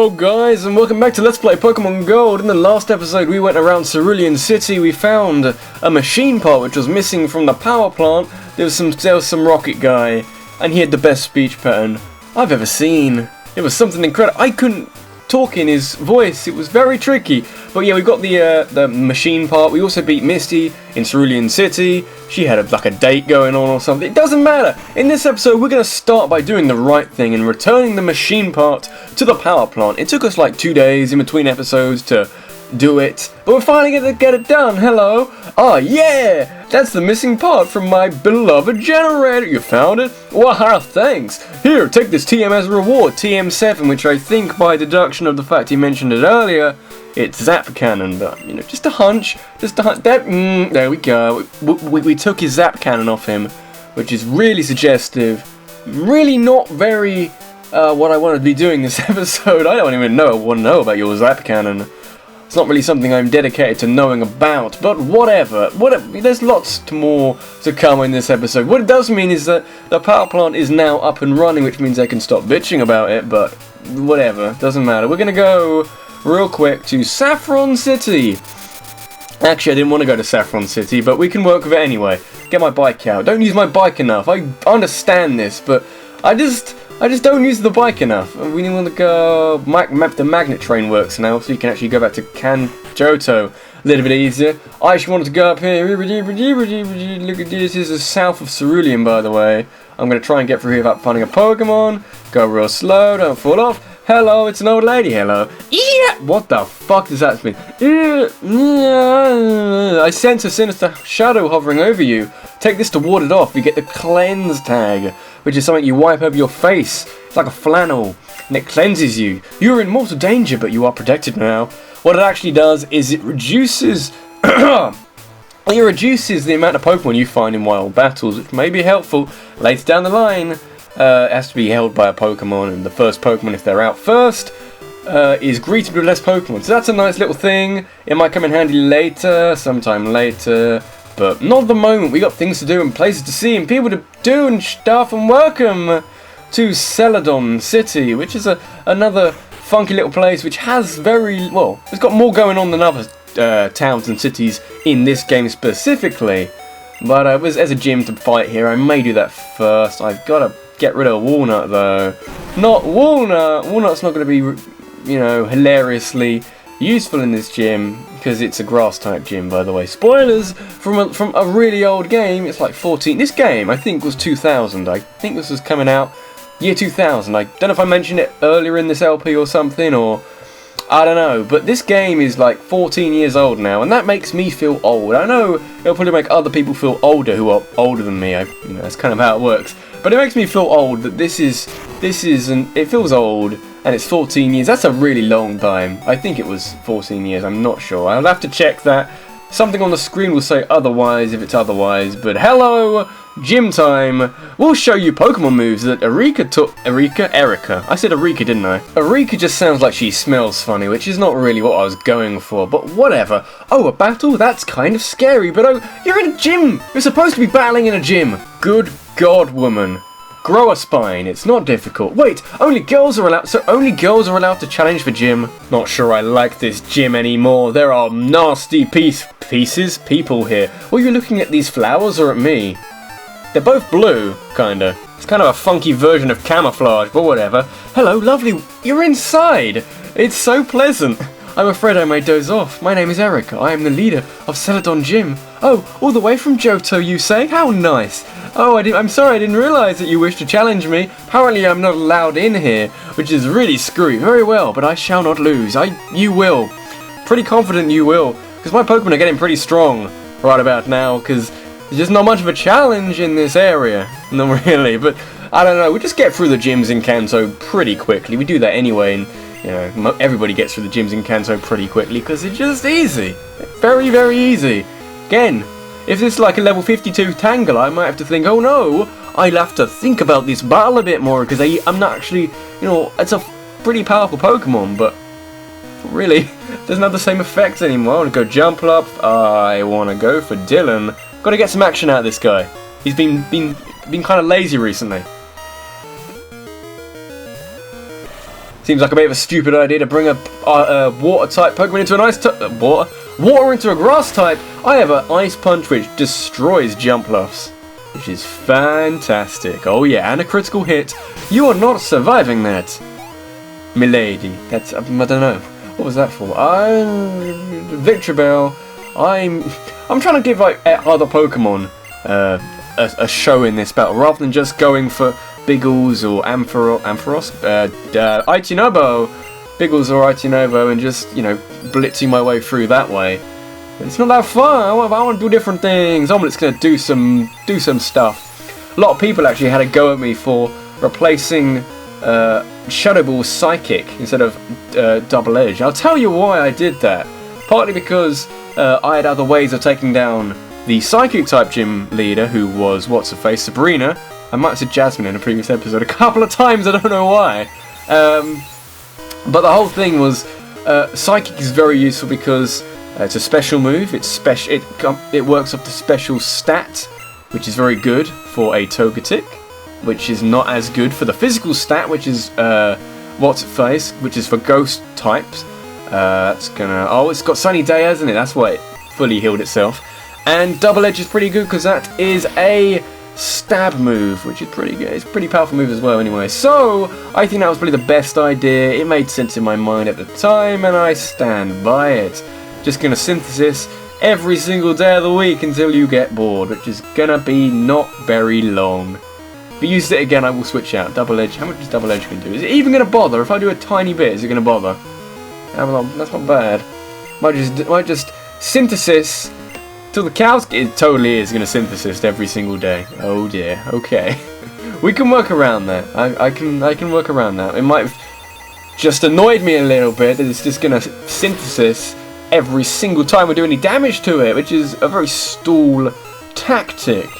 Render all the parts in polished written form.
Hello guys, and welcome back to Let's Play Pokemon Gold. In the last episode we went around Cerulean City. We found a machine part which was missing from the power plant. There was some rocket guy, and he had the best speech pattern I've ever seen. It was something incredible. I couldn't talk in his voice, it was very tricky. But yeah, we got the machine part. We also beat Misty in Cerulean City. She had like a date going on or something. It doesn't matter. In this episode we're going to start by doing the right thing and returning the machine part to the power plant. It took us like 2 days in between episodes to do it, but we're finally going to get it done. Hello. Oh yeah, that's the missing part from my beloved generator. You found it? Wow, thanks. Here, take this TM as a reward. TM7, which I think by deduction of the fact he mentioned it earlier, it's Zap Cannon, but you know, just a hunch, there we go. We took his Zap Cannon off him, which is really suggestive, really not very what I want to be doing this episode. I don't even want to know about your Zap Cannon. It's not really something I'm dedicated to knowing about, but whatever. There's lots more to come in this episode. What it does mean is that the power plant is now up and running, which means I can stop bitching about it, but whatever, doesn't matter. We're gonna go real quick to Saffron City. Actually, I didn't want to go to Saffron City, but we can work with it anyway. Get my bike out. Don't use my bike enough. I understand this, but I just don't use the bike enough. We want to go. The magnet train works now, so you can actually go back to Kanjoto a little bit easier. I actually wanted to go up here. Look at this. This is south of Cerulean, by the way. I'm going to try and get through here without finding a Pokemon. Go real slow. Don't fall off. Hello, it's an old lady. Hello. Yeah. What the fuck does that mean? I sense a sinister shadow hovering over you. Take this to ward it off. You get the cleanse tag, which is something you wipe over your face. It's like a flannel, and it cleanses you. You're in mortal danger, but you are protected now. What it actually does is it reduces the amount of Pokemon you find in wild battles, which may be helpful later down the line. It has to be held by a Pokemon, and the first Pokemon, if they're out first, is greeted with less Pokemon. So that's a nice little thing. It might come in handy later, sometime later, but not at the moment. We got things to do and places to see and people to do and stuff. And welcome to CELADON City, which is another funky little place which has it's got more going on than other towns and cities in this game specifically. But there's a gym to fight here. I may do that first. I've got to get rid of Walnut though. Not Walnut. Walnut's not going to be, you know, hilariously useful in this gym because it's a grass type gym, by the way. Spoilers from a really old game. It's like 14. This game I think was 2000. I think this was coming out year 2000. I don't know if I mentioned it earlier in this LP or something, or I don't know, but this game is like 14 years old now, and that makes me feel old. I know it'll probably make other people feel older who are older than me. You know, that's kind of how it works. But it makes me feel old that it feels old, and it's 14 years. That's a really long time. I think it was 14 years. I'm not sure. I'll have to check that. Something on the screen will say otherwise if it's otherwise. But hello, gym time. We'll show you Pokemon moves that ERIKA. I said Erika, didn't I? Erika just sounds like she smells funny, which is not really what I was going for, but whatever. Oh, a battle? That's kind of scary, but oh, you're in a gym. You're supposed to be battling in a gym. Good God, woman. Grow a spine. It's not difficult. Wait, only girls are allowed to challenge for gym. Not sure I like this gym anymore. There are nasty people here. Are you looking at these flowers or at me? They're both blue, kinda. It's kind of a funky version of camouflage, but whatever. Hello, lovely. You're inside. It's so pleasant. I'm afraid I may doze off. My name is ERIKA. I am the leader of CELADON Gym. Oh, all the way from Johto, you say? How nice. Oh, I'm sorry, I didn't realise that you wished to challenge me. Apparently I'm not allowed in here, which is really screwy. Very well, but I shall not lose. You will. Pretty confident you will, because my Pokemon are getting pretty strong right about now, because there's just not much of a challenge in this area. Not really, but I don't know. We just get through the gyms in Kanto pretty quickly. We do that anyway, and you know, everybody gets through the gyms in Kanto pretty quickly because it's just easy. Very, very easy. Again, if this is like a level 52 Tangela, I might have to think, oh no, I'll have to think about this battle a bit more because I'm not actually, you know, it's a pretty powerful Pokemon, but really, doesn't have the same effects anymore. I want to go jump up. I want to go for Dillon. Got to get some action out of this guy. He's been kind of lazy recently. Seems like a bit of a stupid idea to bring a water-type Pokemon into an water into a grass-type. I have an Ice Punch which destroys Jumpluffs, which is fantastic. Oh yeah, and a critical hit. You are not surviving that, milady. That's, I don't know. What was that for? VICTREEBEL. I'm trying to give like other Pokemon a show in this battle, rather than just going for Biggles or Ampharos, Itinobo, Biggles or Itinobo, and just, you know, blitzing my way through that way. It's not that fun. I want to do different things. Omelette's gonna do some stuff. A lot of people actually had a go at me for replacing Shadow Ball's Psychic instead of Double Edge. I'll tell you why I did that. Partly because I had other ways of taking down the Psychic type gym leader, who was what's-her-face, Sabrina. I might have said Jasmine in a previous episode a couple of times, I don't know why. But the whole thing was, Psychic is very useful because it's a special move. It works off the special stat, which is very good for a Togetic, which is not as good for the physical stat, which is what's-it-face, which is for ghost types. That's gonna... Oh, it's got Sunny Day, hasn't it? That's why it fully healed itself. And Double Edge is pretty good because that is a stab move, which is pretty good. It's a pretty powerful move as well anyway. So, I think that was probably the best idea. It made sense in my mind at the time, and I stand by it. Just gonna synthesis every single day of the week until you get bored, which is gonna be not very long. If you use it again, I will switch out. Double Edge, how much is Double Edge gonna do? Is it even gonna bother? If I do a tiny bit, is it gonna bother? That's not bad. Might just synthesis till the cows. It totally is gonna synthesis every single day. Oh dear. Okay, we can work around that. I can work around that. It might have just annoyed me a little bit that it's just gonna synthesis every single time we do any damage to it, which is a very stall tactic.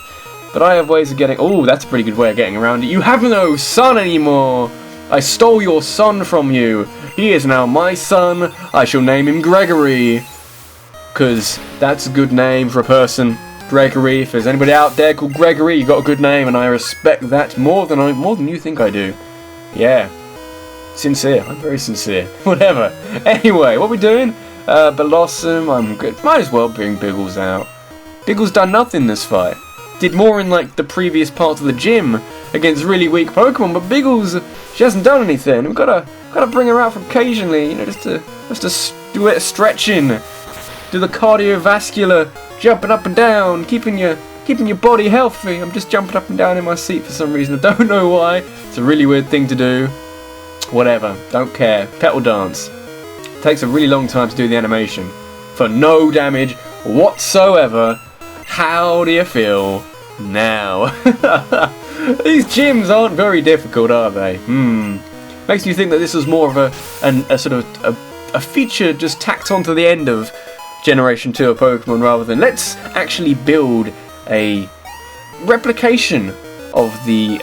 But I have ways of getting... Oh, that's a pretty good way of getting around it. You have no son anymore. I stole your son from you. He is now my son. I shall name him Gregory, because that's a good name for a person. Gregory. If there's anybody out there called Gregory, you got a good name, and I respect that more than you think I do. Yeah. Sincere. I'm very sincere. Whatever. Anyway, what are we doing? BELLOSSOM. I'm good. Might as well bring Biggles out. Biggles done nothing this fight. Did more in like the previous parts of the gym against really weak Pokemon, but Biggles, she hasn't done anything. We've gotta bring her out occasionally, you know, just to do a bit of stretching, do the cardiovascular jumping up and down, keeping your body healthy. I'm just jumping up and down in my seat for some reason. I don't know why. It's a really weird thing to do. Whatever, don't care. Petal dance. Takes a really long time to do the animation for no damage whatsoever. How do you feel now? These gyms aren't very difficult, are they? Makes you think that this was more of a sort of a feature just tacked onto the end of Generation 2 of Pokemon, rather than let's actually build a replication of the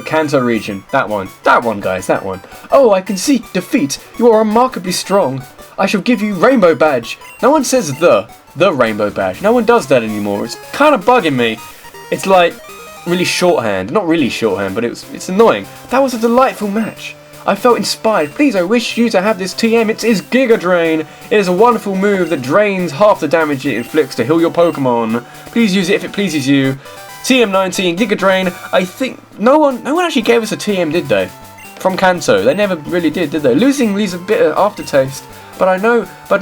Kanto region. That one, guys, that one. Oh, I can see defeat. You are remarkably strong. I shall give you Rainbow Badge. No one says the Rainbow Badge. No one does that anymore. It's kind of bugging me. It's like really shorthand. Not really shorthand, but it's annoying. That was a delightful match. I felt inspired. Please, I wish you to have this TM. It is Giga Drain. It is a wonderful move that drains half the damage it inflicts to heal your Pokemon. Please use it if it pleases you. TM19, Giga Drain. I think no one actually gave us a TM, did they? From Kanto. They never really did they? Losing leaves a bitter aftertaste. But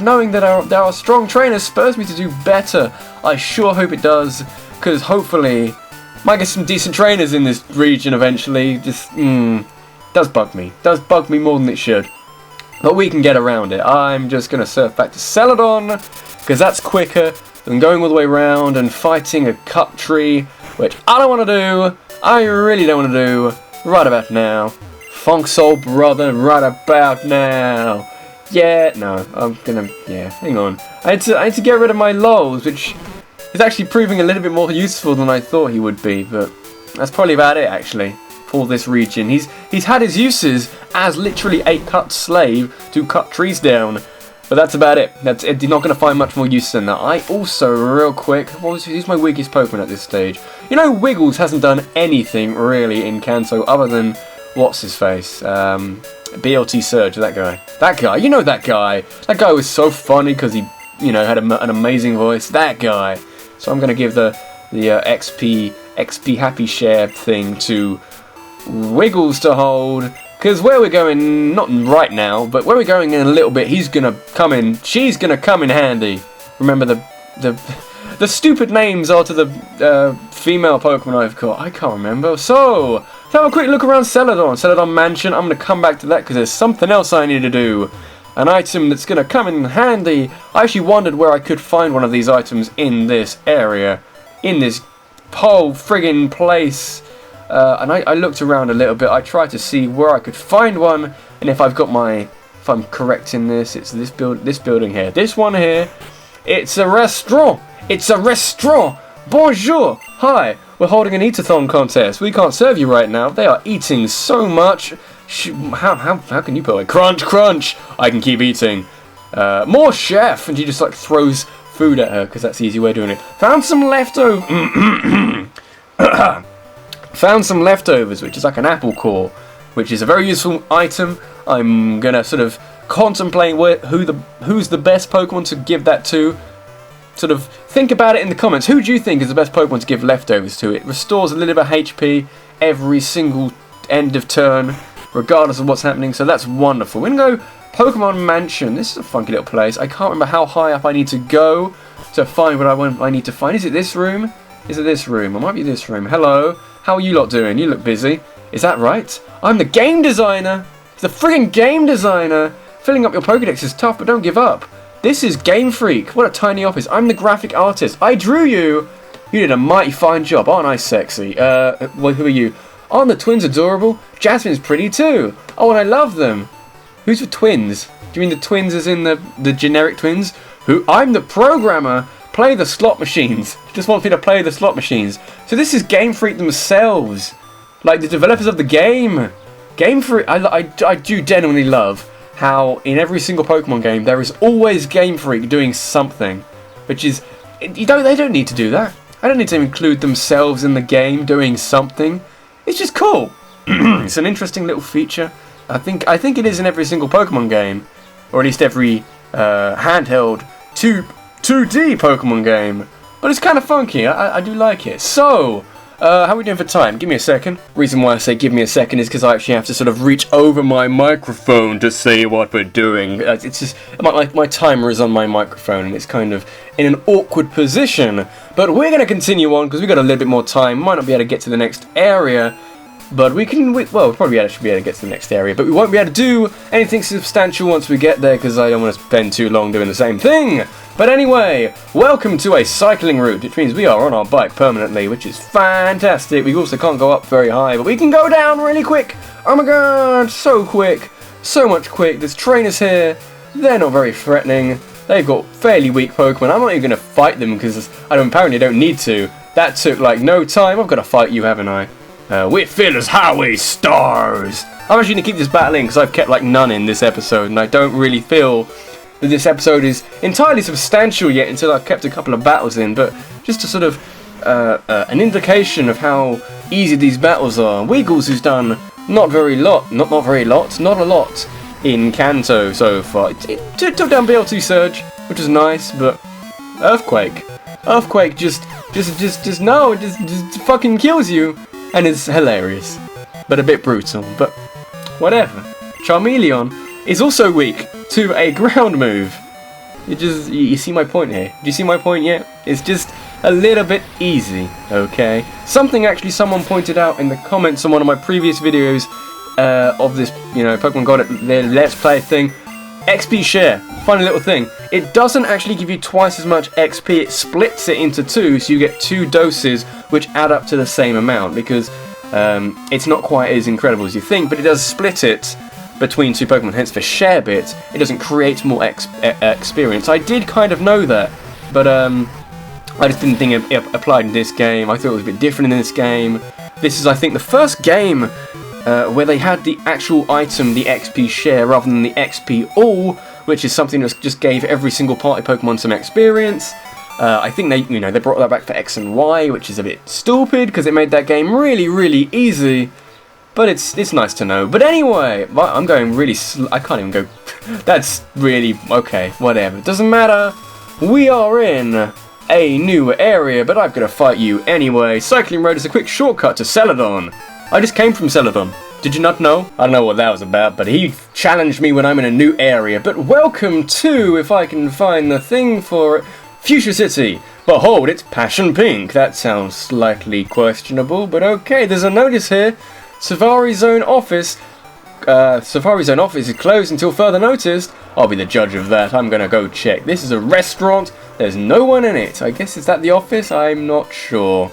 knowing that there are strong trainers spurs me to do better. I sure hope it does, because hopefully might get some decent trainers in this region eventually. Just does bug me. Does bug me more than it should. But we can get around it. I'm just gonna surf back to Celadon, because that's quicker than going all the way around and fighting a cut tree, which I don't want to do. I really don't want to do right about now. Funk Soul Brother right about now. Yeah, no, hang on. I had to get rid of my lols, which is actually proving a little bit more useful than I thought he would be, but that's probably about it actually for this region. He's had his uses as literally a cut slave to cut trees down, but that's about it. You're not going to find much more use than that. I also, real quick, who's my weakest Pokemon at this stage? You know, Wiggles hasn't done anything really in Kanto other than what's his face? BLT Surge, that guy. That guy, you know that guy. That guy was so funny because he, you know, had an amazing voice. That guy. So I'm going to give the XP Happy Share thing to Wiggles to hold. Because where we're going, not right now, but where we're going in a little bit, he's going to come in, she's going to come in handy. Remember the stupid names are to the female Pokemon I've caught. I can't remember. So, let's have a quick look around Celadon. Celadon Mansion. I'm going to come back to that because there's something else I need to do. An item that's going to come in handy. I actually wondered where I could find one of these items in this area. In this whole friggin' place. And I looked around a little bit. I tried to see where I could find one. And if I'm correct in this, it's this building here. This one here. It's a restaurant. It's a restaurant. Bonjour. Hi. We're holding an eat-a-thon contest. We can't serve you right now. They are eating so much. How can you put it? Crunch, crunch. I can keep eating. More chef. And she just like throws food at her because that's the easy way of doing it. Found some leftovers. Found some leftovers, which is like an apple core, which is a very useful item. I'm gonna sort of contemplate who's the best Pokemon to give that to. Sort of think about it in the comments. Who do you think is the best Pokemon to give leftovers to? It restores a little bit of HP every single end of turn, regardless of what's happening. So that's wonderful. We're gonna go Pokemon Mansion. This is a funky little place. I can't remember how high up I need to go to find what I need to find. Is it this room? Is it this room? It might be this room. Hello. How are you lot doing? You look busy. Is that right? I'm the game designer. The friggin' game designer. Filling up your Pokedex is tough, but don't give up. This is Game Freak. What a tiny office. I'm the graphic artist. I drew you. You did a mighty fine job. Aren't I sexy? Well, who are you? Aren't the twins adorable? Jasmine's pretty too. Oh, and I love them. Who's the twins? Do you mean the twins as in the generic twins? Who? I'm the programmer. Play the slot machines. Just wants me to play the slot machines. So this is Game Freak themselves. Like the developers of the game. Game Freak, I do genuinely love how in every single Pokemon game there is always Game Freak doing something. Which is, they don't need to do that. I don't need to include themselves in the game doing something. It's just cool. It's an interesting little feature. I think it is in every single Pokemon game. Or at least every handheld 2D Pokemon game, but it's kind of funky. I do like it. So, how are we doing for time? Give me a second. Reason why I say give me a second is because I actually have to sort of reach over my microphone to say what we're doing. It's just my timer is on my microphone and it's kind of in an awkward position. But we're going to continue on because we've got a little bit more time. Might not be able to get to the next area, but we can. Well, we'll probably should be able to get to the next area, but we won't be able to do anything substantial once we get there because I don't want to spend too long doing the same thing. But anyway, welcome to a cycling route, which means we are on our bike permanently, which is fantastic. We also can't go up very high, but we can go down really quick. Oh my god, so quick. So much quick. There's trainers here. They're not very threatening. They've got fairly weak Pokemon. I'm not even going to fight them because apparently don't need to. That took like no time. I've got to fight you, haven't I? We're Fearless Highway Stars. I'm actually going to keep this battle in because I've kept like none in this episode, and I don't really feel that this episode is entirely substantial yet until I've kept a couple of battles in, but just to sort of an indication of how easy these battles are. Wiggles has done not a lot in Kanto so far. It took down BLT Surge, which is nice, but Earthquake just fucking kills you, and it's hilarious, but a bit brutal, but whatever. Charmeleon is also weak to a ground move. You see my point here? Do you see my point yet? It's just a little bit easy, okay? Something actually someone pointed out in the comments on one of my previous videos of this, Pokemon Got It, their Let's Play thing. XP share, funny little thing. It doesn't actually give you twice as much XP, it splits it into two, so you get 2 doses which add up to the same amount, because it's not quite as incredible as you think, but it does split it between 2 Pokemon, hence the share bit, it doesn't create more experience. I did kind of know that, but I just didn't think it applied in this game. I thought it was a bit different in this game. This is, I think, the first game where they had the actual item, the XP share, rather than the XP all, which is something that just gave every single party Pokemon some experience. I think they brought that back for X and Y, which is a bit stupid because it made that game really, really easy. but it's nice to know. But anyway, I'm going really I can't even go. That's really okay. Whatever. Doesn't matter. We are in a new area, but I've got to fight you anyway. Cycling Road is a quick shortcut to CELADON. I just came from CELADON. Did you not know? I don't know what that was about, but he challenged me when I'm in a new area. But welcome to, if I can find the thing for it, Fuchsia City. Behold, it's passion pink. That sounds slightly questionable, but okay. There's a notice here. Safari Zone office. Safari Zone office is closed until further notice. I'll be the judge of that. I'm gonna go check. This is a restaurant. There's no one in it. I guess is that the office? I'm not sure.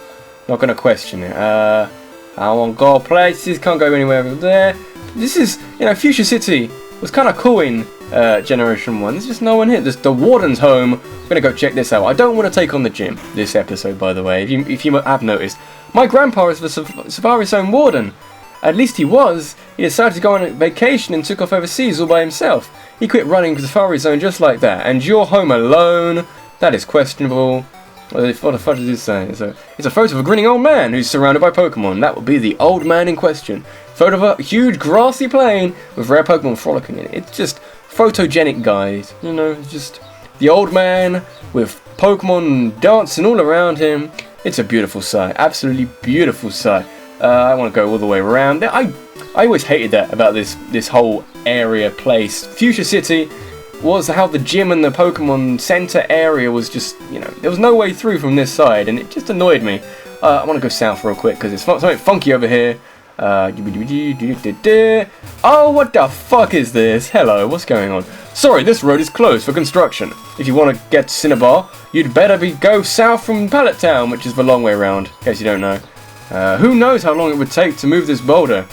Not gonna question it. I want to go places. Can't go anywhere over there. This is, you know, Fuchsia City was kind of cool in Generation 1. There's just no one here. There's the warden's home. I'm gonna go check this out. I don't want to take on the gym this episode, by the way. If you have noticed, my grandpa is the Safari Zone warden. At least he was. He decided to go on a vacation and took off overseas all by himself. He quit running the Safari Zone just like that. And you're home alone. That is questionable. What the fuck does this say? It's a photo of a grinning old man who's surrounded by Pokemon. That would be the old man in question. Photo of a huge grassy plain with rare Pokemon frolicking in it. It's just photogenic, guys. You know, just the old man with Pokemon dancing all around him. It's a beautiful sight. Absolutely beautiful sight. I want to go all the way around. I always hated that about this whole area place. Fuchsia City was how the gym and the Pokemon Center area was just, you know, there was no way through from this side, and it just annoyed me. I want to go south real quick because it's something funky over here. Oh, what the fuck is this? Hello, what's going on? Sorry, this road is closed for construction. If you want to get to Cinnabar, you'd better go south from Pallet Town, which is the long way around, in case you don't know. Who knows how long it would take to move this boulder?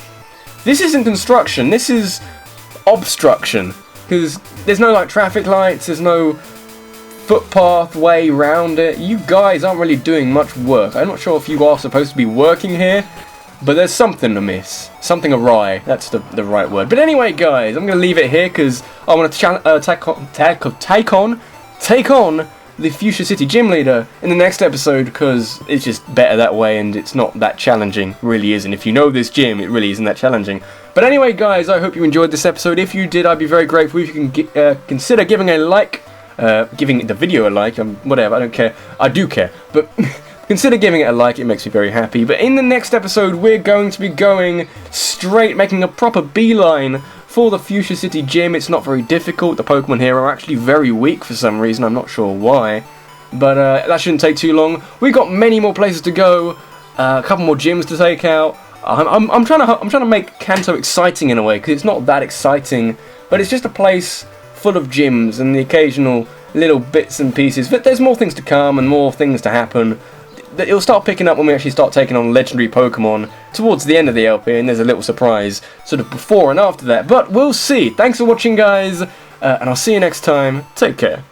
This isn't construction, this is obstruction. Because there's no like traffic lights, there's no footpath way round it. You guys aren't really doing much work. I'm not sure if you are supposed to be working here, but there's something amiss. Something awry, that's the right word. But anyway guys, I'm going to leave it here because I want to take on the Fuchsia City Gym Leader in the next episode because it's just better that way and it's not that challenging. It really isn't. If you know this gym, it really isn't that challenging. But anyway guys, I hope you enjoyed this episode. If you did, I'd be very grateful if you can consider giving a like, giving the video a like, whatever, I don't care. I do care, but consider giving it a like, it makes me very happy. But in the next episode, we're going to be going straight, making a proper beeline for the Fuchsia City Gym. It's not very difficult. The Pokemon here are actually very weak for some reason. I'm not sure why. But that shouldn't take too long. We've got many more places to go. A couple more gyms to take out. I'm trying to make Kanto exciting in a way, because it's not that exciting. But it's just a place full of gyms and the occasional little bits and pieces. But there's more things to come and more things to happen. It'll start picking up when we actually start taking on legendary Pokemon towards the end of the LP, and there's a little surprise sort of before and after that. But we'll see. Thanks for watching, guys, and I'll see you next time. Take care.